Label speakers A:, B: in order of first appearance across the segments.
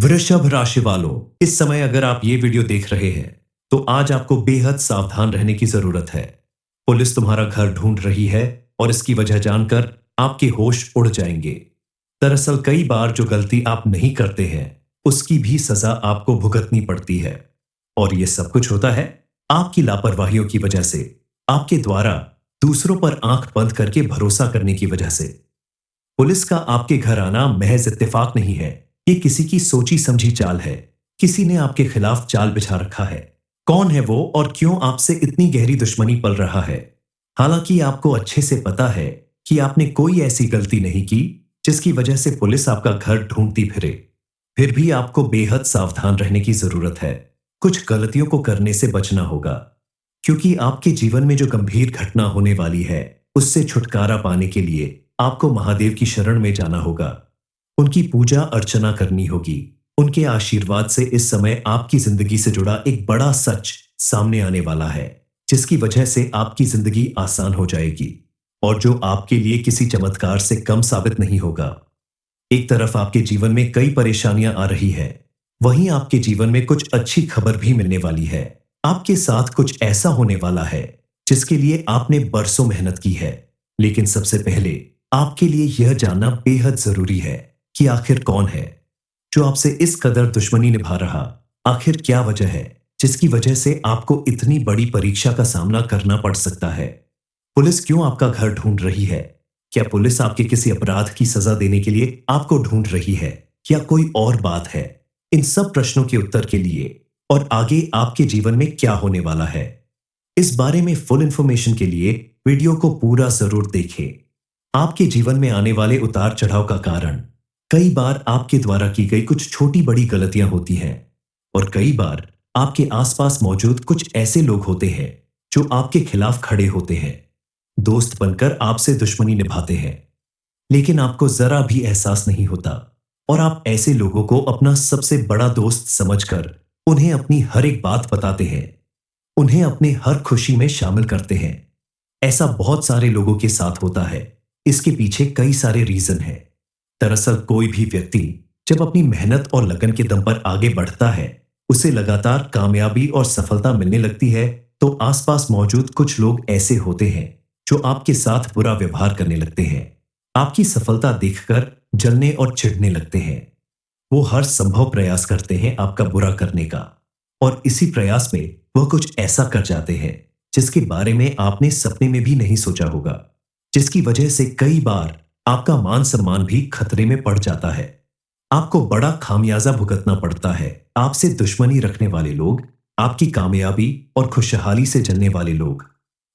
A: वृषभ राशि वालों, इस समय अगर आप ये वीडियो देख रहे हैं तो आज आपको बेहद सावधान रहने की जरूरत है। पुलिस तुम्हारा घर ढूंढ रही है और इसकी वजह जानकर आपके होश उड़ जाएंगे। दरअसल कई बार जो गलती आप नहीं करते हैं उसकी भी सजा आपको भुगतनी पड़ती है। और ये सब कुछ होता है आपकी लापरवाहियों की वजह से, आपके द्वारा दूसरों पर आंख बंद करके भरोसा करने की वजह से। पुलिस का आपके घर आना महज इत्तेफाक नहीं है, ये किसी की सोची समझी चाल है। किसी ने आपके खिलाफ चाल बिछा रखा है। कौन है वो और क्यों आपसे इतनी गहरी दुश्मनी पल रहा है? हालांकि आपको अच्छे से पता है कि आपने कोई ऐसी गलती नहीं की जिसकी वजह से पुलिस आपका घर ढूंढती फिरे। फिर भी आपको बेहद सावधान रहने की जरूरत है। कुछ गलतियों को करने से बचना होगा, क्योंकि आपके जीवन में जो गंभीर घटना होने वाली है उससे छुटकारा पाने के लिए आपको महादेव की शरण में जाना होगा। उनकी पूजा अर्चना करनी होगी। उनके आशीर्वाद से इस समय आपकी जिंदगी से जुड़ा एक बड़ा सच सामने आने वाला है, जिसकी वजह से आपकी जिंदगी आसान हो जाएगी और जो आपके लिए किसी चमत्कार से कम साबित नहीं होगा। एक तरफ आपके जीवन में कई परेशानियां आ रही है, वहीं आपके जीवन में कुछ अच्छी खबर भी मिलने वाली है। आपके साथ कुछ ऐसा होने वाला है जिसके लिए आपने बरसों मेहनत की है। लेकिन सबसे पहले आपके लिए यह जानना बेहद जरूरी है कि आखिर कौन है जो आपसे इस कदर दुश्मनी निभा रहा। आखिर क्या वजह है जिसकी वजह से आपको इतनी बड़ी परीक्षा का सामना करना पड़ सकता है? पुलिस क्यों आपका घर ढूंढ रही है? क्या पुलिस आपके किसी अपराध की सजा देने के लिए आपको ढूंढ रही है या कोई और बात है? इन सब प्रश्नों के उत्तर के लिए और आगे आपके जीवन में क्या होने वाला है, इस बारे में फुल इंफॉर्मेशन के लिए वीडियो को पूरा जरूर देखें। आपके जीवन में आने वाले उतार चढ़ाव का कारण कई बार आपके द्वारा की गई कुछ छोटी बड़ी गलतियां होती हैं, और कई बार आपके आसपास मौजूद कुछ ऐसे लोग होते हैं जो आपके खिलाफ खड़े होते हैं, दोस्त बनकर आपसे दुश्मनी निभाते हैं, लेकिन आपको जरा भी एहसास नहीं होता और आप ऐसे लोगों को अपना सबसे बड़ा दोस्त समझकर उन्हें अपनी हर एक बात बताते हैं, उन्हें अपने हर खुशी में शामिल करते हैं। ऐसा बहुत सारे लोगों के साथ होता है। इसके पीछे कई सारे रीजन हैं। दरअसल कोई भी व्यक्ति जब अपनी मेहनत और लगन के दम पर आगे बढ़ता है, उसे लगातार कामयाबी और सफलता मिलने लगती है, तो आसपास मौजूद कुछ लोग ऐसे होते हैं जो आपके साथ बुरा व्यवहार करने लगते हैं। आपकी सफलता देखकर जलने और चिढ़ने लगते हैं। वो हर संभव प्रयास करते हैं आपका बुरा करने का, और इसी प्रयास में वह कुछ ऐसा कर जाते हैं जिसके बारे में आपने सपने में भी नहीं सोचा होगा, जिसकी वजह से कई बार आपका मान सम्मान भी खतरे में पड़ जाता है। आपको बड़ा खामियाजा भुगतना पड़ता है। आपसे दुश्मनी रखने वाले लोग, आपकी कामयाबी और खुशहाली से जलने वाले लोग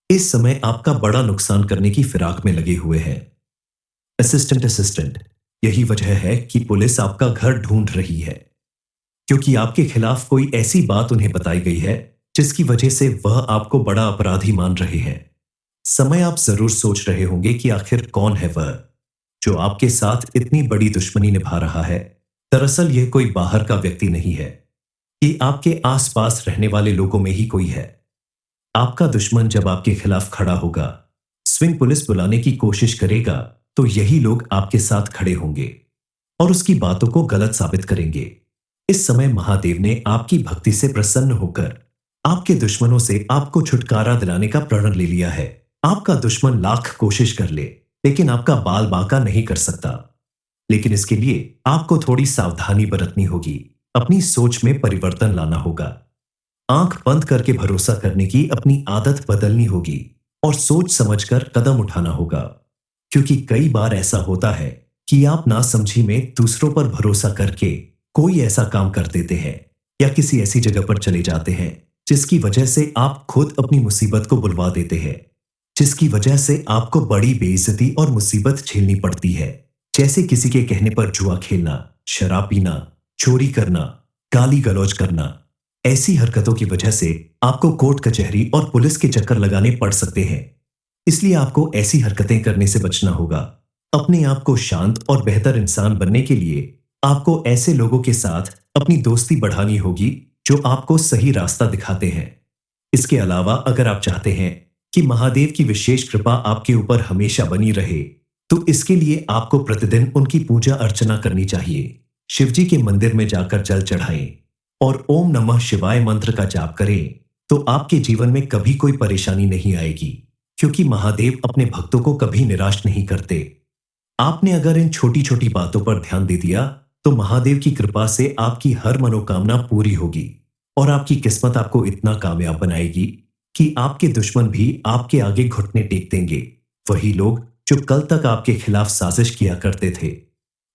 A: इस समय आपका बड़ा नुकसान करने की फिराक में लगे हुए हैं। असिस्टेंट असिस्टेंट, यही वजह है कि पुलिस आपका घर ढूंढ रही है, क्योंकि आपके खिलाफ कोई ऐसी बात उन्हें बताई गई है जिसकी वजह से वह आपको बड़ा अपराधी मान रहे हैं। समय आप जरूर सोच रहे होंगे कि आखिर कौन है वह जो आपके साथ इतनी बड़ी दुश्मनी निभा रहा है। दरअसल यह कोई बाहर का व्यक्ति नहीं है, ये आपके आसपास रहने वाले लोगों में ही कोई है। आपका दुश्मन जब आपके खिलाफ खड़ा होगा, स्विंग पुलिस बुलाने की कोशिश करेगा, तो यही लोग आपके साथ खड़े होंगे और उसकी बातों को गलत साबित करेंगे। इस समय महादेव ने आपकी भक्ति से प्रसन्न होकर आपके दुश्मनों से आपको छुटकारा दिलाने का प्रण ले लिया है। आपका दुश्मन लाख कोशिश कर ले, लेकिन आपका बाल बांका नहीं कर सकता। लेकिन इसके लिए आपको थोड़ी सावधानी बरतनी होगी, अपनी सोच में परिवर्तन लाना होगा, आंख बंद करके भरोसा करने की अपनी आदत बदलनी होगी और सोच समझकर कदम उठाना होगा। क्योंकि कई बार ऐसा होता है कि आप नासमझी में दूसरों पर भरोसा करके कोई ऐसा काम कर देते हैं या किसी ऐसी जगह पर चले जाते हैं जिसकी वजह से आप खुद अपनी मुसीबत को बुलवा देते हैं, जिसकी वजह से आपको बड़ी बेइज्जती और मुसीबत झेलनी पड़ती है। जैसे किसी के कहने पर जुआ खेलना, शराब पीना, चोरी करना, गाली गलौज करना। ऐसी हरकतों की वजह से आपको कोर्ट कचहरी और पुलिस के चक्कर लगाने पड़ सकते हैं। इसलिए आपको ऐसी हरकतें करने से बचना होगा। अपने आप को शांत और बेहतर इंसान बनने के लिए आपको ऐसे लोगों के साथ अपनी दोस्ती बढ़ानी होगी जो आपको सही रास्ता दिखाते हैं। इसके अलावा अगर आप चाहते हैं कि महादेव की विशेष कृपा आपके ऊपर हमेशा बनी रहे, तो इसके लिए आपको प्रतिदिन उनकी पूजा अर्चना करनी चाहिए। शिवजी के मंदिर में जाकर जल चढ़ाएं और ओम नमः शिवाय मंत्र का जाप करें, तो आपके जीवन में कभी कोई परेशानी नहीं आएगी, क्योंकि महादेव अपने भक्तों को कभी निराश नहीं करते। आपने अगर इन छोटी छोटी बातों पर ध्यान दे दिया, तो महादेव की कृपा से आपकी हर मनोकामना पूरी होगी और आपकी किस्मत आपको इतना कामयाब बनाएगी कि आपके दुश्मन भी आपके आगे घुटने टेक देंगे। वही लोग जो कल तक आपके खिलाफ साजिश किया करते थे,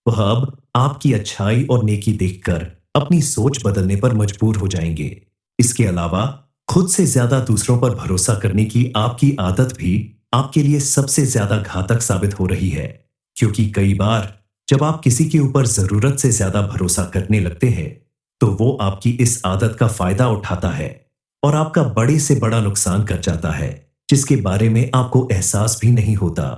A: वह अब आपकी अच्छाई और नेकी देखकर अपनी सोच बदलने पर मजबूर हो जाएंगे। इसके अलावा खुद से ज्यादा दूसरों पर भरोसा करने की आपकी आदत भी आपके लिए सबसे ज्यादा घातक साबित हो रही है, क्योंकि कई बार जब आप किसी के ऊपर जरूरत से ज्यादा भरोसा करने लगते हैं, तो वो आपकी इस आदत का फायदा उठाता है और आपका बड़े से बड़ा नुकसान कर जाता है, जिसके बारे में आपको एहसास भी नहीं होता।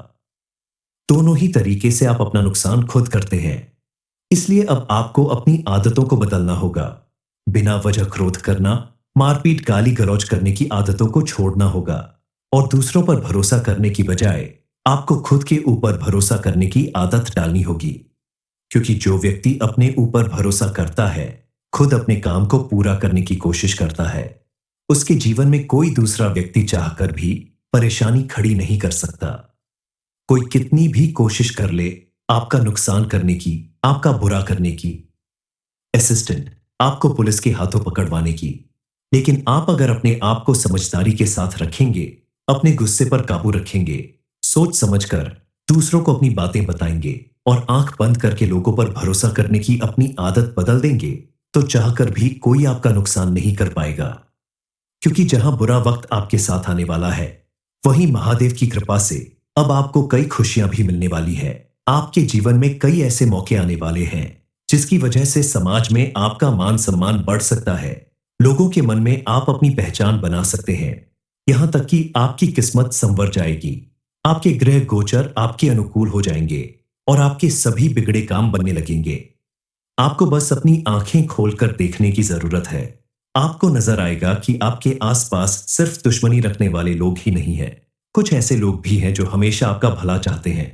A: दोनों ही तरीके से आप अपना नुकसान खुद करते हैं। इसलिए अब आपको अपनी आदतों को बदलना होगा। बिना वजह क्रोध करना, मारपीट, गाली गलौज करने की आदतों को छोड़ना होगा और दूसरों पर भरोसा करने की बजाय आपको खुद के ऊपर भरोसा करने की आदत डालनी होगी। क्योंकि जो व्यक्ति अपने ऊपर भरोसा करता है, खुद अपने काम को पूरा करने की कोशिश करता है, उसके जीवन में कोई दूसरा व्यक्ति चाहकर भी परेशानी खड़ी नहीं कर सकता। कोई कितनी भी कोशिश कर ले आपका नुकसान करने की, आपका बुरा करने की, असिस्टेंट आपको पुलिस के हाथों पकड़वाने की, लेकिन आप अगर अपने आप को समझदारी के साथ रखेंगे, अपने गुस्से पर काबू रखेंगे, सोच समझकर दूसरों को अपनी बातें बताएंगे और आंख बंद करके लोगों पर भरोसा करने की अपनी आदत बदल देंगे, तो चाहकर भी कोई आपका नुकसान नहीं कर पाएगा। क्योंकि जहां बुरा वक्त आपके साथ आने वाला है, वहीं महादेव की कृपा से अब आपको कई खुशियां भी मिलने वाली है। आपके जीवन में कई ऐसे मौके आने वाले हैं जिसकी वजह से समाज में आपका मान सम्मान बढ़ सकता है। लोगों के मन में आप अपनी पहचान बना सकते हैं। यहां तक कि आपकी किस्मत संवर जाएगी। आपके ग्रह गोचर आपके अनुकूल हो जाएंगे और आपके सभी बिगड़े काम बनने लगेंगे। आपको बस अपनी आंखें खोलकर देखने की जरूरत है। आपको नजर आएगा कि आपके आसपास सिर्फ दुश्मनी रखने वाले लोग ही नहीं हैं। कुछ ऐसे लोग भी हैं जो हमेशा आपका भला चाहते हैं,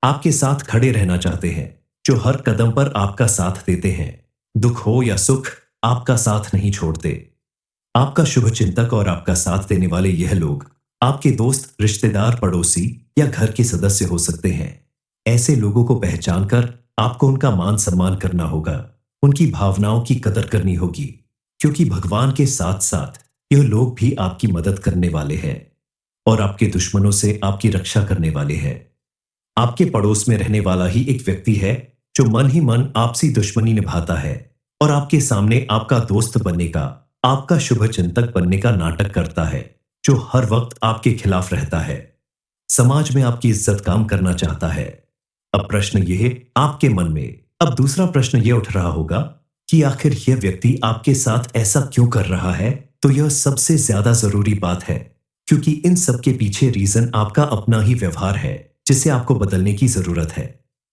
A: आपके साथ खड़े रहना चाहते हैं, जो हर कदम पर आपका साथ देते हैं। दुख हो या सुख, आपका साथ नहीं छोड़ते। आपका शुभ चिंतक और आपका साथ देने वाले यह लोग आपके दोस्त, रिश्तेदार, पड़ोसी या घर के सदस्य हो सकते हैं। ऐसे लोगों को पहचान कर आपको उनका मान सम्मान करना होगा, उनकी भावनाओं की कदर करनी होगी, क्योंकि भगवान के साथ साथ यह लोग भी आपकी मदद करने वाले हैं और आपके दुश्मनों से आपकी रक्षा करने वाले हैं। आपके पड़ोस में रहने वाला ही एक व्यक्ति है जो मन ही मन आपसी दुश्मनी निभाता है और आपके सामने आपका दोस्त बनने का, आपका शुभ चिंतक बनने का नाटक करता है, जो हर वक्त आपके खिलाफ रहता है, समाज में आपकी इज्जत काम करना चाहता है। अब प्रश्न यह आपके मन में, अब दूसरा प्रश्न यह उठ रहा होगा कि आखिर यह व्यक्ति आपके साथ ऐसा क्यों कर रहा है? तो यह सबसे ज्यादा जरूरी बात है, क्योंकि इन सब के पीछे रीजन आपका अपना ही व्यवहार है, जिसे आपको बदलने की जरूरत है।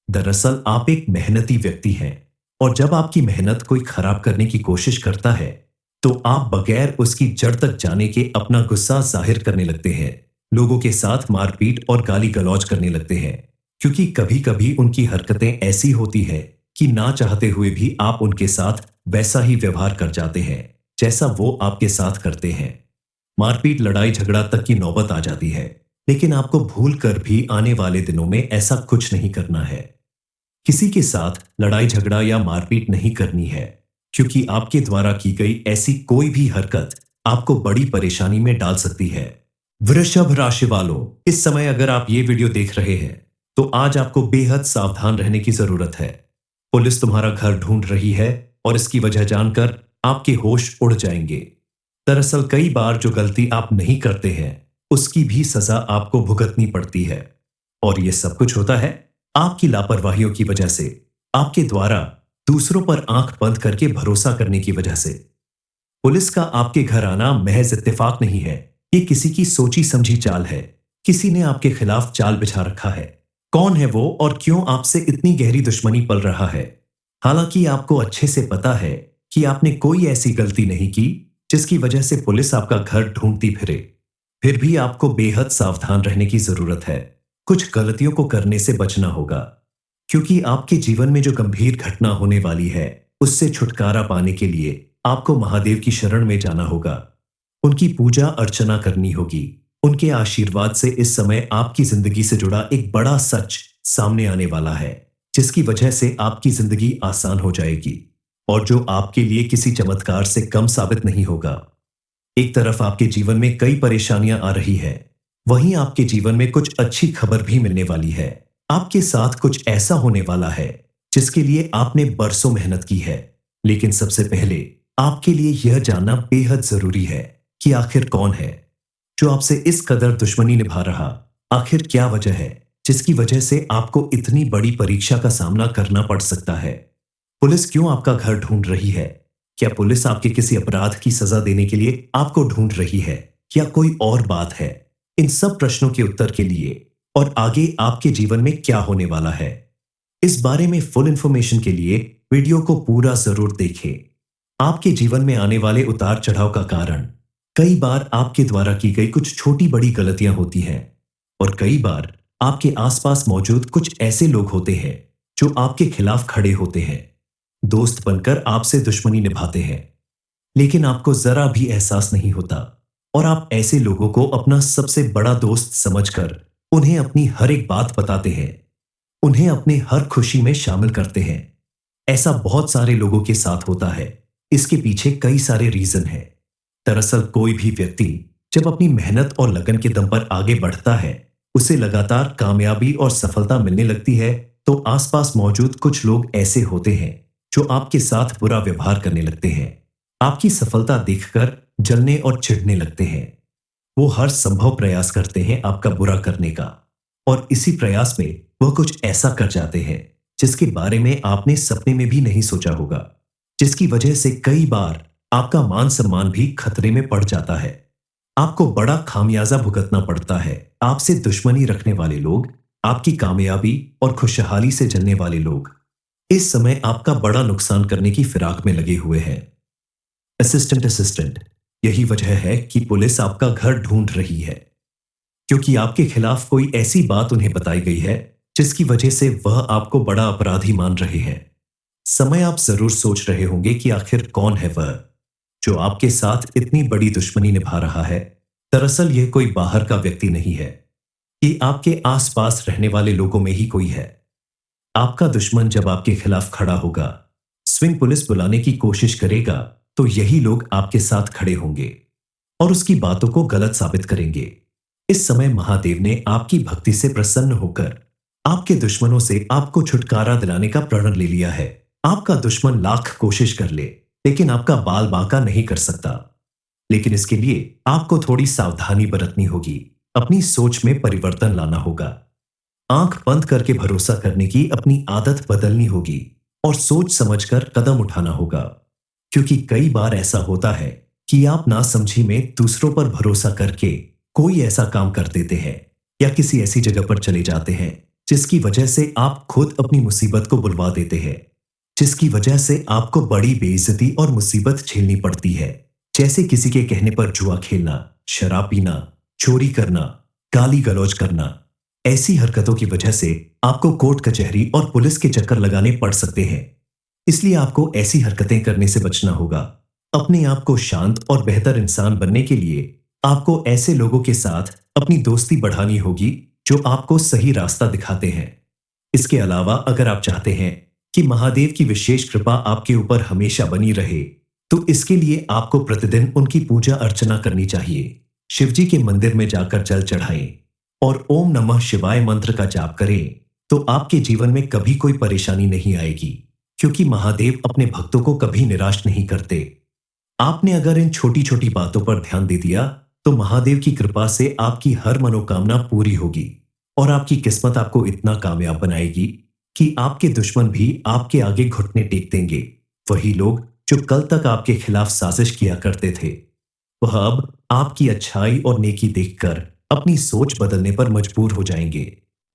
A: दरअसल आप एक मेहनती व्यक्ति हैं और जब आपकी मेहनत कोई खराब करने की कोशिश करता है, तो आप बगैर उसकी जड़ तक जाने के अपना गुस्सा जाहिर करने लगते हैं, लोगों के साथ मारपीट और गाली गलौज करने लगते हैं, क्योंकि कभी कभी उनकी हरकतें ऐसी होती है कि ना चाहते हुए भी आप उनके साथ वैसा ही व्यवहार कर जाते हैं जैसा वो आपके साथ करते हैं। मारपीट, लड़ाई झगड़ा तक की नौबत आ जाती है, लेकिन आपको भूल कर भी आने वाले दिनों में ऐसा कुछ नहीं करना है। किसी के साथ लड़ाई झगड़ा या मारपीट नहीं करनी है, क्योंकि आपके द्वारा की गई ऐसी कोई भी हरकत आपको बड़ी परेशानी में डाल सकती है। वृषभ राशि वालों, इस समय अगर आप ये वीडियो देख रहे हैं, तो आज आपको बेहद सावधान रहने की जरूरत है। पुलिस तुम्हारा घर ढूंढ रही है और इसकी वजह जानकर आपके होश उड़ जाएंगे। दरअसल कई बार जो गलती आप नहीं करते हैं, उसकी भी सजा आपको भुगतनी पड़ती है, और यह सब कुछ होता है आपकी लापरवाहियों की वजह से, आपके द्वारा दूसरों पर आंख बंद करके भरोसा करने की वजह से। पुलिस का आपके घर आना महज इत्तेफाक नहीं है, ये किसी की सोची समझी चाल है। किसी ने आपके खिलाफ जाल बिछा रखा है। कौन है वो और क्यों आपसे इतनी गहरी दुश्मनी पल रहा है? हालांकि आपको अच्छे से पता है कि आपने कोई ऐसी गलती नहीं की जिसकी वजह से पुलिस आपका घर ढूंढती फिरे, फिर भी आपको बेहद सावधान रहने की जरूरत है। कुछ गलतियों को करने से बचना होगा, क्योंकि आपके जीवन में जो गंभीर घटना होने वाली है, उससे छुटकारा पाने के लिए आपको महादेव की शरण में जाना होगा। उनकी पूजा अर्चना करनी होगी। उनके आशीर्वाद से इस समय आपकी जिंदगी से जुड़ा एक बड़ा सच सामने आने वाला है, जिसकी वजह से आपकी जिंदगी आसान हो जाएगी और जो आपके लिए किसी चमत्कार से कम साबित नहीं होगा। एक तरफ आपके जीवन में कई परेशानियां आ रही है, वहीं आपके जीवन में कुछ अच्छी खबर भी मिलने वाली है। आपके साथ कुछ ऐसा होने वाला है जिसके लिए आपने बरसों मेहनत की है। लेकिन सबसे पहले आपके लिए यह जानना बेहद जरूरी है कि आखिर कौन है जो आपसे इस कदर दुश्मनी निभा रहा। आखिर क्या वजह है जिसकी वजह से आपको इतनी बड़ी परीक्षा का सामना करना पड़ सकता है। पुलिस क्यों आपका घर ढूंढ रही है? क्या पुलिस आपके किसी अपराध की सजा देने के लिए आपको ढूंढ रही है या कोई और बात है? इन सब प्रश्नों के उत्तर के लिए और आगे आपके जीवन में क्या होने वाला है, इस बारे में फुल इंफॉर्मेशन के लिए वीडियो को पूरा जरूर देखें। आपके जीवन में आने वाले उतार चढ़ाव का कारण कई बार आपके द्वारा की गई कुछ छोटी बड़ी गलतियां होती हैं और कई बार आपके आसपास मौजूद कुछ ऐसे लोग होते हैं जो आपके खिलाफ खड़े होते हैं, दोस्त बनकर आपसे दुश्मनी निभाते हैं, लेकिन आपको जरा भी एहसास नहीं होता और आप ऐसे लोगों को अपना सबसे बड़ा दोस्त समझकर उन्हें अपनी हर एक बात बताते हैं, उन्हें अपने हर खुशी में शामिल करते हैं। ऐसा बहुत सारे लोगों के साथ होता है। इसके पीछे कई सारे रीजन हैं। दरअसल कोई भी व्यक्ति जब अपनी मेहनत और लगन के दम पर आगे बढ़ता है, उसे लगातार कामयाबी और सफलता मिलने लगती है, तो आसपास मौजूद कुछ लोग ऐसे होते हैं जो आपके साथ बुरा व्यवहार करने लगते हैं। आपकी सफलता देखकर जलने और चिढ़ने लगते हैं। वो हर संभव प्रयास करते हैं आपका बुरा करने का और इसी प्रयास में वह कुछ ऐसा कर जाते हैं जिसके बारे में आपने सपने में भी नहीं सोचा होगा, जिसकी वजह से कई बार आपका मान सम्मान भी खतरे में पड़ जाता है। आपको बड़ा खामियाजा भुगतना पड़ता है। आपसे दुश्मनी रखने वाले लोग, आपकी कामयाबी और खुशहाली से जलने वाले लोग इस समय आपका बड़ा नुकसान करने की फिराक में लगे हुए हैं। असिस्टेंट, यही वजह है कि पुलिस आपका घर ढूंढ रही है, क्योंकि आपके खिलाफ कोई ऐसी बात उन्हें बताई गई है जिसकी वजह से वह आपको बड़ा अपराधी मान रहे हैं। समय आप जरूर सोच रहे होंगे कि आखिर कौन है वह जो आपके साथ इतनी बड़ी दुश्मनी निभा रहा है। दरअसल यह कोई बाहर का व्यक्ति नहीं है, ये आपके आसपास रहने वाले लोगों में ही कोई है। आपका दुश्मन जब आपके खिलाफ खड़ा होगा, स्विंग पुलिस बुलाने की कोशिश करेगा, तो यही लोग आपके साथ खड़े होंगे और उसकी बातों को गलत साबित करेंगे। इस समय महादेव ने आपकी भक्ति से प्रसन्न होकर आपके दुश्मनों से आपको छुटकारा दिलाने का प्रण ले लिया है। आपका दुश्मन लाख कोशिश कर ले, लेकिन आपका बाल बांका नहीं कर सकता। लेकिन इसके लिए आपको थोड़ी सावधानी बरतनी होगी, अपनी सोच में परिवर्तन लाना होगा, आंख बंद करके भरोसा करने की अपनी आदत बदलनी होगी और सोच समझकर कदम उठाना होगा। क्योंकि कई बार ऐसा होता है कि आप नासमझी में दूसरों पर भरोसा करके कोई ऐसा काम कर देते हैं या किसी ऐसी जगह पर चले जाते हैं जिसकी वजह से आप खुद अपनी मुसीबत को बुलवा देते हैं, जिसकी वजह से आपको बड़ी बेइज्जती और मुसीबत झेलनी पड़ती है। जैसे किसी के कहने पर जुआ खेलना, शराब पीना, चोरी करना, गाली गलौज करना। ऐसी हरकतों की वजह से आपको कोर्ट कचहरी और पुलिस के चक्कर लगाने पड़ सकते हैं। इसलिए आपको ऐसी हरकतें करने से बचना होगा। अपने आप को शांत और बेहतर इंसान बनने के लिए आपको ऐसे लोगों के साथ अपनी दोस्ती बढ़ानी होगी जो आपको सही रास्ता दिखाते हैं। इसके अलावा अगर आप चाहते हैं कि महादेव की विशेष कृपा आपके ऊपर हमेशा बनी रहे, तो इसके लिए आपको प्रतिदिन उनकी पूजा अर्चना करनी चाहिए। शिवजी के मंदिर में जाकर जल चढ़ाएं और ओम नमः शिवाय मंत्र का जाप करें, तो आपके जीवन में कभी कोई परेशानी नहीं आएगी, क्योंकि महादेव अपने भक्तों को कभी निराश नहीं करते। आपने अगर इन छोटी छोटी बातों पर ध्यान दे दिया, तो महादेव की कृपा से आपकी हर मनोकामना पूरी होगी और आपकी किस्मत आपको इतना कामयाब बनाएगी कि आपके दुश्मन भी आपके आगे घुटने टेक देंगे। वही लोग जो कल तक आपके खिलाफ साजिश किया करते थे, वह अब आपकी अच्छाई और नेकी देखकर अपनी सोच बदलने पर मजबूर हो जाएंगे।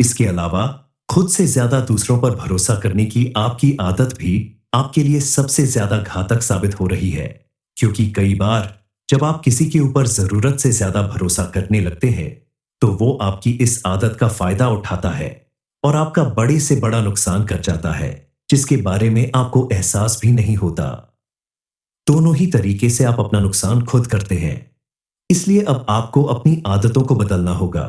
A: इसके अलावा खुद से ज्यादा दूसरों पर भरोसा करने की आपकी आदत भी आपके लिए सबसे ज्यादा घातक साबित हो रही है, क्योंकि कई बार जब आप किसी के ऊपर जरूरत से ज्यादा भरोसा करने लगते हैं, तो वो आपकी इस आदत का फायदा उठाता है और आपका बड़े से बड़ा नुकसान कर जाता है, जिसके बारे में आपको एहसास भी नहीं होता। दोनों ही तरीके से आप अपना नुकसान खुद करते हैं। इसलिए अब आपको अपनी आदतों को बदलना होगा।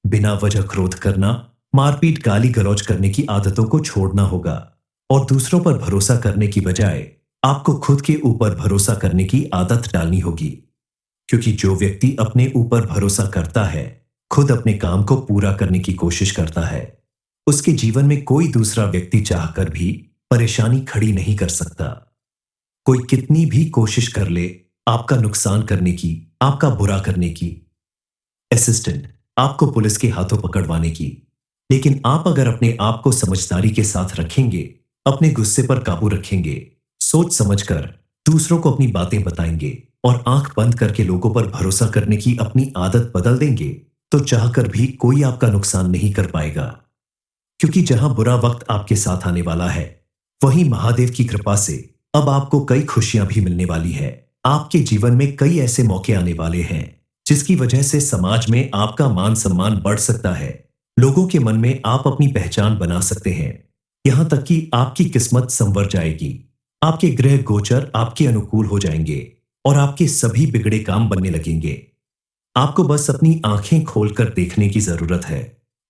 A: बिना वजह क्रोध करना, मारपीट, गाली गलौज करने की आदतों को छोड़ना होगा और दूसरों पर भरोसा करने की बजाय आपको खुद के ऊपर भरोसा करने की आदत डालनी होगी। क्योंकि जो व्यक्ति अपने ऊपर भरोसा करता है, खुद अपने काम को पूरा करने की कोशिश करता है, उसके जीवन में कोई दूसरा व्यक्ति चाहकर भी परेशानी खड़ी नहीं कर सकता। कोई कितनी भी कोशिश कर ले आपका नुकसान करने की, आपका बुरा करने की, असिस्टेंट आपको पुलिस के हाथों पकड़वाने की, लेकिन आप अगर अपने आप को समझदारी के साथ रखेंगे, अपने गुस्से पर काबू रखेंगे, सोच समझकर दूसरों को अपनी बातें बताएंगे और आंख बंद करके लोगों पर भरोसा करने की अपनी आदत बदल देंगे, तो चाहकर भी कोई आपका नुकसान नहीं कर पाएगा। क्योंकि जहां बुरा वक्त आपके साथ आने वाला है, वहीं महादेव की कृपा से अब आपको कई खुशियां भी मिलने वाली है। आपके जीवन में कई ऐसे मौके आने वाले हैं जिसकी वजह से समाज में आपका मान सम्मान बढ़ सकता है। लोगों के मन में आप अपनी पहचान बना सकते हैं। यहां तक कि आपकी किस्मत संवर जाएगी। आपके ग्रह गोचर आपके अनुकूल हो जाएंगे और आपके सभी बिगड़े काम बनने लगेंगे। आपको बस अपनी आंखें खोलकर देखने की जरूरत है।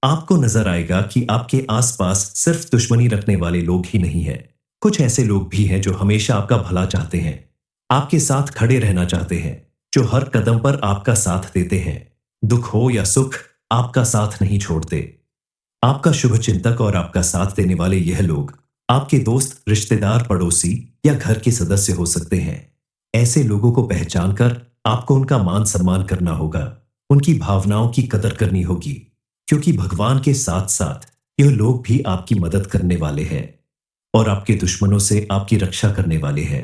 A: आपको नजर आएगा कि आपके आसपास सिर्फ दुश्मनी रखने वाले लोग ही नहीं हैं। कुछ ऐसे लोग भी हैं जो हमेशा आपका भला चाहते हैं, आपके साथ खड़े रहना चाहते हैं, जो हर कदम पर आपका साथ देते हैं। दुख हो या सुख, आपका साथ नहीं छोड़ते। आपका शुभ चिंतक और आपका साथ देने वाले यह लोग आपके दोस्त, रिश्तेदार, पड़ोसी या घर के सदस्य हो सकते हैं। ऐसे लोगों को पहचान कर आपको उनका मान सम्मान करना होगा, उनकी भावनाओं की कदर करनी होगी, क्योंकि भगवान के साथ साथ यह लोग भी आपकी मदद करने वाले हैं और आपके दुश्मनों से आपकी रक्षा करने वाले हैं।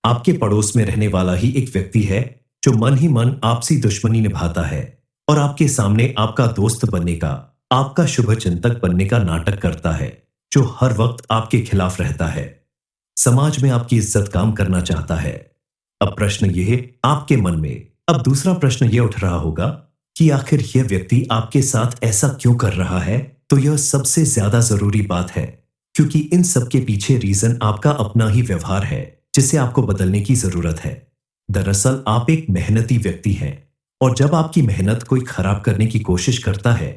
A: आपके पड़ोस में रहने वाला ही एक व्यक्ति है जो मन ही मन आपसी दुश्मनी निभाता है और आपके सामने आपका दोस्त बनने का, आपका शुभ चिंतक बनने का नाटक करता है, जो हर वक्त आपके खिलाफ रहता है, समाज में आपकी इज्जत काम करना चाहता है। अब प्रश्न यह आपके मन में, अब दूसरा प्रश्न यह उठ रहा होगा कि आखिर यह व्यक्ति आपके साथ ऐसा क्यों कर रहा है? तो यह सबसे ज्यादा जरूरी बात है, क्योंकि इन सब के पीछे रीजन आपका अपना ही व्यवहार है, जिसे आपको बदलने की जरूरत है। दरअसल आप एक मेहनती व्यक्ति हैं और जब आपकी मेहनत कोई खराब करने की कोशिश करता है,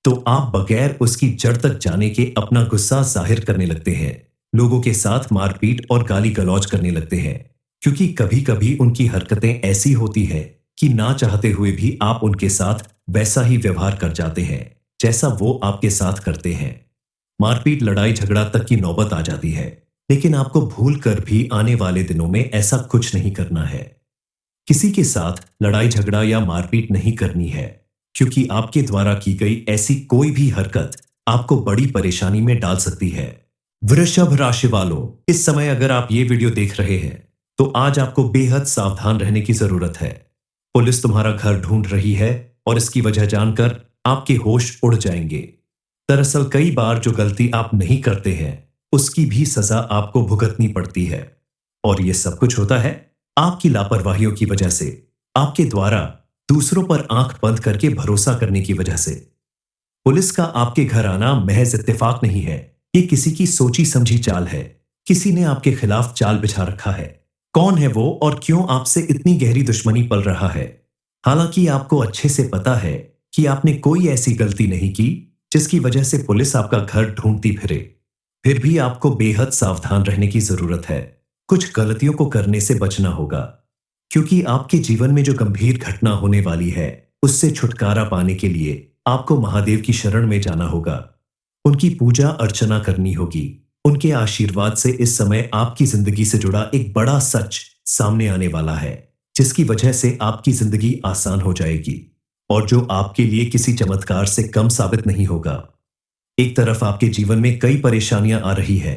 A: तो आप बगैर उसकी जड़ तक जाने के अपना गुस्सा जाहिर करने लगते हैं, लोगों के साथ मारपीट और गाली गलौज करने लगते हैं, क्योंकि कभी कभी उनकी हरकतें ऐसी होती है कि ना चाहते हुए भी आप उनके साथ वैसा ही व्यवहार कर जाते हैं जैसा वो आपके साथ करते हैं। मारपीट, लड़ाई झगड़ा तक की नौबत आ जाती है, लेकिन आपको भूल कर भी आने वाले दिनों में ऐसा कुछ नहीं करना है। किसी के साथ लड़ाई झगड़ा या मारपीट नहीं करनी है, क्योंकि आपके द्वारा की गई ऐसी कोई भी हरकत आपको बड़ी परेशानी में डाल सकती है। वृषभ राशि वालों, इस समय अगर आप ये वीडियो देख रहे हैं, तो आज आपको बेहद सावधान रहने की जरूरत है। पुलिस तुम्हारा घर ढूंढ रही है और इसकी वजह जानकर आपके होश उड़ जाएंगे। दरअसल कई बार जो गलती आप नहीं करते हैं, उसकी भी सजा आपको भुगतनी पड़ती है, और यह सब कुछ होता है आपकी लापरवाहियों की वजह से, आपके द्वारा दूसरों पर आंख बंद करके भरोसा करने की वजह से। पुलिस का आपके घर आना महज इत्तेफाक नहीं है, ये किसी की सोची समझी चाल है। किसी ने आपके खिलाफ चाल बिछा रखा है। कौन है वो और क्यों आपसे इतनी गहरी दुश्मनी पल रहा है? हालांकि आपको अच्छे से पता है कि आपने कोई ऐसी गलती नहीं की जिसकी वजह से पुलिस आपका घर ढूंढती फिरे, फिर भी आपको बेहद सावधान रहने की जरूरत है। कुछ गलतियों को करने से बचना होगा, क्योंकि आपके जीवन में जो गंभीर घटना होने वाली है, उससे छुटकारा पाने के लिए आपको महादेव की शरण में जाना होगा। उनकी पूजा अर्चना करनी होगी। उनके आशीर्वाद से इस समय आपकी जिंदगी से जुड़ा एक बड़ा सच सामने आने वाला है, जिसकी वजह से आपकी जिंदगी आसान हो जाएगी और जो आपके लिए किसी चमत्कार से कम साबित नहीं होगा। एक तरफ आपके जीवन में कई परेशानियां आ रही है,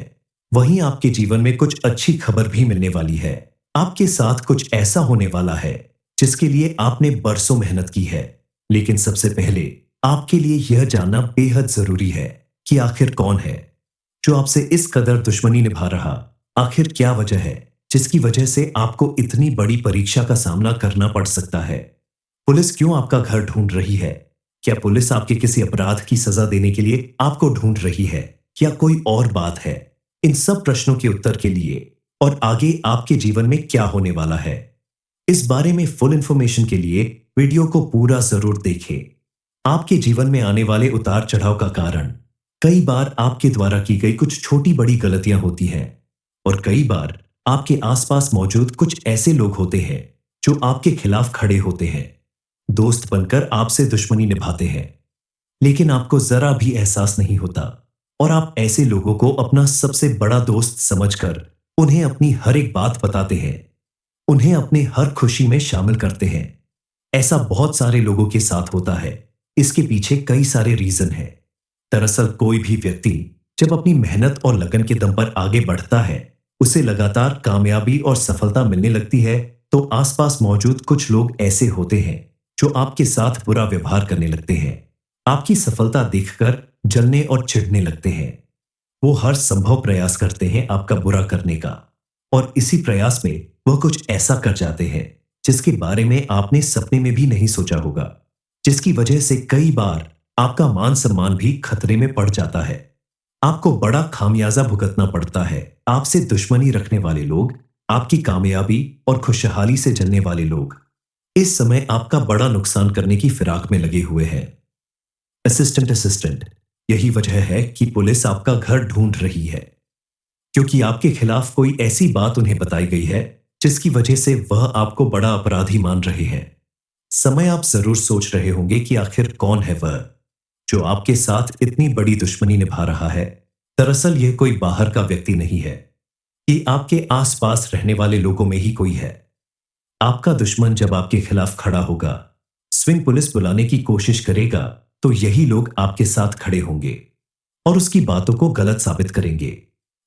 A: वहीं आपके जीवन में कुछ अच्छी खबर भी मिलने वाली है। आपके साथ कुछ ऐसा होने वाला है जिसके लिए आपने बरसों मेहनत की है, लेकिन सबसे पहले आपके लिए यह जानना बेहद जरूरी है कि आखिर कौन है जो आपसे इस कदर दुश्मनी निभा रहा। आखिर क्या वजह है जिसकी वजह से आपको इतनी बड़ी परीक्षा का सामना करना पड़ सकता है? पुलिस क्यों आपका घर ढूंढ रही है? क्या पुलिस आपके किसी अपराध की सजा देने के लिए आपको ढूंढ रही है या कोई और बात है? इन सब प्रश्नों के उत्तर के लिए और आगे आपके जीवन में क्या होने वाला है, इस बारे में फुल इंफॉर्मेशन के लिए वीडियो को पूरा जरूर देखें। आपके जीवन में आने वाले उतार चढ़ाव का कारण कई बार आपके द्वारा की गई कुछ छोटी बड़ी गलतियां होती हैं और कई बार आपके आसपास मौजूद कुछ ऐसे लोग होते हैं जो आपके खिलाफ खड़े होते हैं, दोस्त बनकर आपसे दुश्मनी निभाते हैं, लेकिन आपको जरा भी एहसास नहीं होता और आप ऐसे लोगों को अपना सबसे बड़ा दोस्त समझकर उन्हें अपनी हर एक बात बताते हैं, उन्हें अपने हर खुशी में शामिल करते हैं। ऐसा बहुत सारे लोगों के साथ होता है। इसके पीछे कई सारे रीजन हैं। दरअसल कोई भी व्यक्ति जब अपनी मेहनत और लगन के दम पर आगे बढ़ता है, उसे लगातार कामयाबी और सफलता मिलने लगती है, तो आसपास मौजूद कुछ लोग ऐसे होते हैं जो आपके साथ बुरा व्यवहार करने लगते हैं, आपकी सफलता देखकर जलने और चिढ़ने लगते हैं। वो हर संभव प्रयास करते हैं आपका बुरा करने का और इसी प्रयास में वह कुछ ऐसा कर जाते हैं जिसके बारे में आपने सपने में भी नहीं सोचा होगा, जिसकी वजह से कई बार आपका मान सम्मान भी खतरे में पड़ जाता है। आपको बड़ा खामियाजा भुगतना पड़ता है। आपसे दुश्मनी रखने वाले लोग, आपकी कामयाबी और खुशहाली से जलने वाले लोग इस समय आपका बड़ा नुकसान करने की फिराक में लगे हुए हैं। असिस्टेंट असिस्टेंट, यही वजह है कि पुलिस आपका घर ढूंढ रही है, क्योंकि आपके खिलाफ कोई ऐसी बात उन्हें बताई गई है जिसकी वजह से वह आपको बड़ा अपराधी मान रहे हैं। समय आप जरूर सोच रहे होंगे कि आखिर कौन है वह जो आपके साथ इतनी बड़ी दुश्मनी निभा रहा है। दरअसल यह कोई बाहर का व्यक्ति नहीं है, ये आपके आसपास रहने वाले लोगों में ही कोई है। आपका दुश्मन जब आपके खिलाफ खड़ा होगा, स्विंग पुलिस बुलाने की कोशिश करेगा, तो यही लोग आपके साथ खड़े होंगे और उसकी बातों को गलत साबित करेंगे।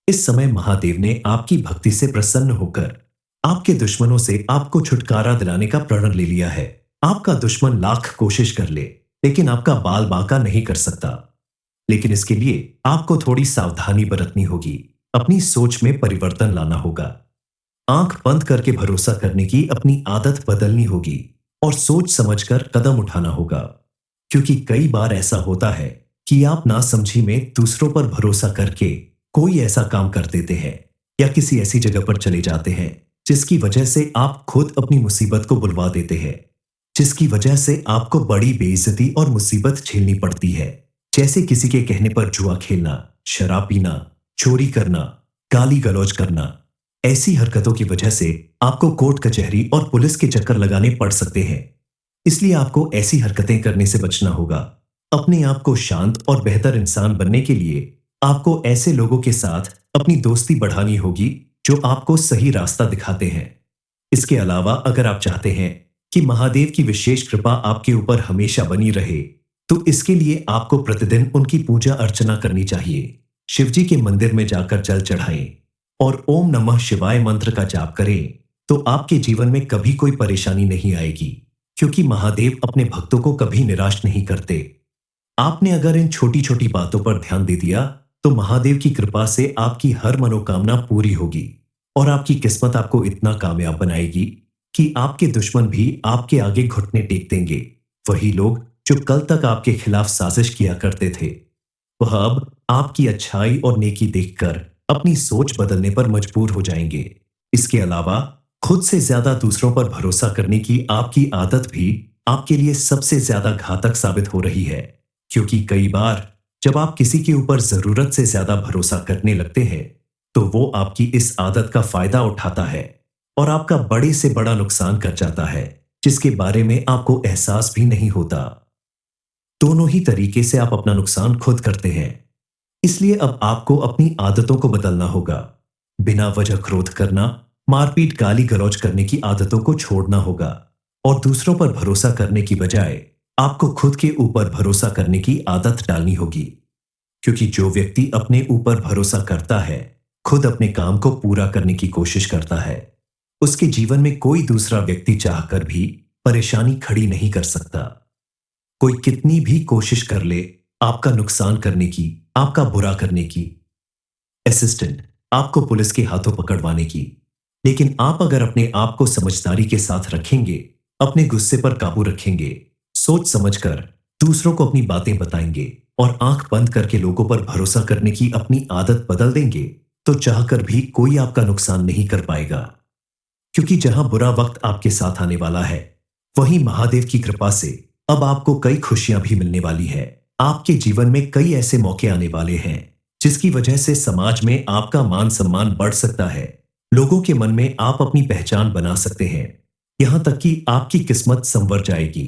A: इस समय महादेव ने आपकी भक्ति से प्रसन्न होकर आपके दुश्मनों से आपको छुटकारा दिलाने का प्रण ले लिया है। आपका दुश्मन लाख कोशिश कर ले, लेकिन आपका बाल बांका नहीं कर सकता। लेकिन इसके लिए आपको थोड़ी सावधानी बरतनी होगी, अपनी सोच में परिवर्तन लाना होगा, आंख बंद करके भरोसा करने की अपनी आदत बदलनी होगी और सोच समझकर कदम उठाना होगा। क्योंकि कई बार ऐसा होता है कि आप नासमझी में दूसरों पर भरोसा करके कोई ऐसा काम कर देते हैं या किसी ऐसी जगह पर चले जाते हैं जिसकी वजह से आप खुद अपनी मुसीबत को बुलवा देते हैं, जिसकी वजह से आपको बड़ी बेइज्जती और मुसीबत झेलनी पड़ती है। जैसे किसी के कहने पर जुआ खेलना, शराब पीना, चोरी करना, गाली गलौज करना। ऐसी हरकतों की वजह से आपको कोर्ट कचहरी और पुलिस के चक्कर लगाने पड़ सकते हैं। इसलिए आपको ऐसी हरकतें करने से बचना होगा। अपने आप को शांत और बेहतर इंसान बनने के लिए आपको ऐसे लोगों के साथ अपनी दोस्ती बढ़ानी होगी जो आपको सही रास्ता दिखाते हैं। इसके अलावा अगर आप चाहते हैं कि महादेव की विशेष कृपा आपके ऊपर हमेशा बनी रहे, तो इसके लिए आपको प्रतिदिन उनकी पूजा अर्चना करनी चाहिए। शिवजी के मंदिर में जाकर जल चढ़ाएं और ओम नमः शिवाय मंत्र का जाप करें, तो आपके जीवन में कभी कोई परेशानी नहीं आएगी, क्योंकि महादेव अपने भक्तों को कभी निराश नहीं करते। आपने अगर इन छोटी छोटी बातों पर ध्यान दे दिया, तो महादेव की कृपा से आपकी हर मनोकामना पूरी होगी और आपकी किस्मत आपको इतना कामयाब बनाएगी कि आपके दुश्मन भी आपके आगे घुटने टेक देंगे। वही लोग जो कल तक आपके खिलाफ साजिश किया करते थे, वह अब आपकी अच्छाई और नेकी देखकर अपनी सोच बदलने पर मजबूर हो जाएंगे। इसके अलावा खुद से ज्यादा दूसरों पर भरोसा करने की आपकी आदत भी आपके लिए सबसे ज्यादा घातक साबित हो रही है, क्योंकि कई बार जब आप किसी के ऊपर जरूरत से ज्यादा भरोसा करने लगते हैं, तो वो आपकी इस आदत का फायदा उठाता है और आपका बड़े से बड़ा नुकसान कर जाता है, जिसके बारे में आपको एहसास भी नहीं होता। दोनों ही तरीके से आप अपना नुकसान खुद करते हैं। इसलिए अब आपको अपनी आदतों को बदलना होगा। बिना वजह क्रोध करना, मारपीट, गाली गलौज करने की आदतों को छोड़ना होगा और दूसरों पर भरोसा करने की बजाय आपको खुद के ऊपर भरोसा करने की आदत डालनी होगी। क्योंकि जो व्यक्ति अपने ऊपर भरोसा करता है, खुद अपने काम को पूरा करने की कोशिश करता है, उसके जीवन में कोई दूसरा व्यक्ति चाहकर भी परेशानी खड़ी नहीं कर सकता। कोई कितनी भी कोशिश कर ले आपका नुकसान करने की, आपका बुरा करने की, असिस्टेंट आपको पुलिस के हाथों पकड़वाने की, लेकिन आप अगर अपने आप को समझदारी के साथ रखेंगे, अपने गुस्से पर काबू रखेंगे, सोच समझकर दूसरों को अपनी बातें बताएंगे और आंख बंद करके लोगों पर भरोसा करने की अपनी आदत बदल देंगे, तो चाहकर भी कोई आपका नुकसान नहीं कर पाएगा। क्योंकि जहां बुरा वक्त आपके साथ आने वाला है, वहीं महादेव की कृपा से अब आपको कई खुशियां भी मिलने वाली है। आपके जीवन में कई ऐसे मौके आने वाले हैं जिसकी वजह से समाज में आपका मान सम्मान बढ़ सकता है। लोगों के मन में आप अपनी पहचान बना सकते हैं। यहां तक कि आपकी किस्मत संवर जाएगी।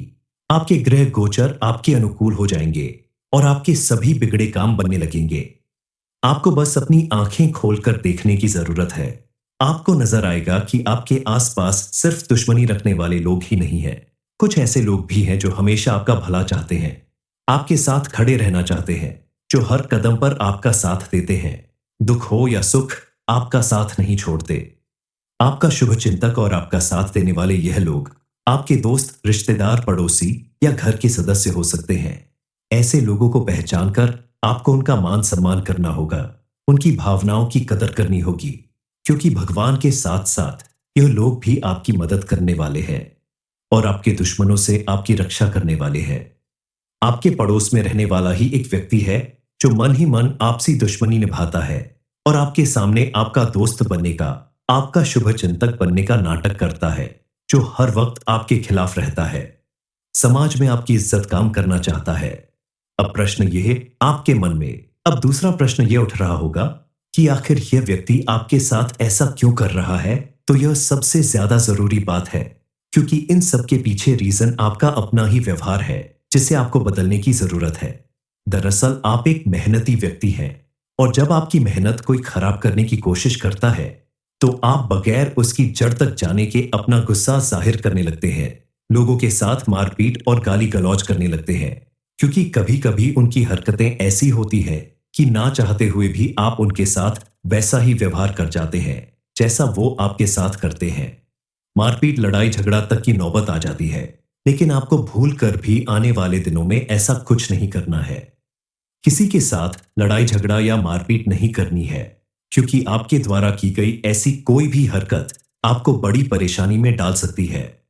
A: आपके ग्रह गोचर आपके अनुकूल हो जाएंगे और आपके सभी बिगड़े काम बनने लगेंगे। आपको बस अपनी आंखें खोलकर देखने की जरूरत है। आपको नजर आएगा कि आपके आसपास सिर्फ दुश्मनी रखने वाले लोग ही नहीं हैं। कुछ ऐसे लोग भी हैं जो हमेशा आपका भला चाहते हैं, आपके साथ खड़े रहना चाहते हैं, जो हर कदम पर आपका साथ देते हैं। दुख हो या सुख, आपका साथ नहीं छोड़ते। आपका शुभ चिंतक और आपका साथ देने वाले यह लोग आपके दोस्त, रिश्तेदार, पड़ोसी या घर के सदस्य हो सकते हैं। ऐसे लोगों को पहचान कर आपको उनका मान सम्मान करना होगा, उनकी भावनाओं की कदर करनी होगी, क्योंकि भगवान के साथ साथ यह लोग भी आपकी मदद करने वाले हैं और आपके दुश्मनों से आपकी रक्षा करने वाले हैं। आपके पड़ोस में रहने वाला ही एक व्यक्ति है जो मन ही मन आपसी दुश्मनी निभाता है और आपके सामने आपका दोस्त बनने का, आपका शुभ चिंतक बनने का नाटक करता है, जो हर वक्त आपके खिलाफ रहता है। समाज में आपकी इज्जत काम करना चाहता है। अब प्रश्न यह आपके मन में, अब दूसरा प्रश्न यह उठ रहा होगा कि आखिर यह व्यक्ति आपके साथ ऐसा क्यों कर रहा है? तो यह सबसे ज्यादा जरूरी बात है, क्योंकि इन सब के पीछे रीजन आपका अपना ही व्यवहार है, जिसे आपको बदलने की जरूरत है। दरअसल आप एक मेहनती व्यक्ति हैं और जब आपकी मेहनत कोई खराब करने की कोशिश करता है, तो आप बगैर उसकी जड़ तक जाने के अपना गुस्सा जाहिर करने लगते हैं। लोगों के साथ मारपीट और गाली गलौज करने लगते हैं, क्योंकि कभी कभी उनकी हरकतें ऐसी होती हैं कि ना चाहते हुए भी आप उनके साथ वैसा ही व्यवहार कर जाते हैं जैसा वो आपके साथ करते हैं। मारपीट, लड़ाई झगड़ा तक की नौबत आ जाती है, लेकिन आपको भूल कर भी आने वाले दिनों में ऐसा कुछ नहीं करना है। किसी के साथ लड़ाई झगड़ा या मारपीट नहीं करनी है, क्योंकि आपके द्वारा की गई ऐसी कोई भी हरकत आपको बड़ी परेशानी में डाल सकती है।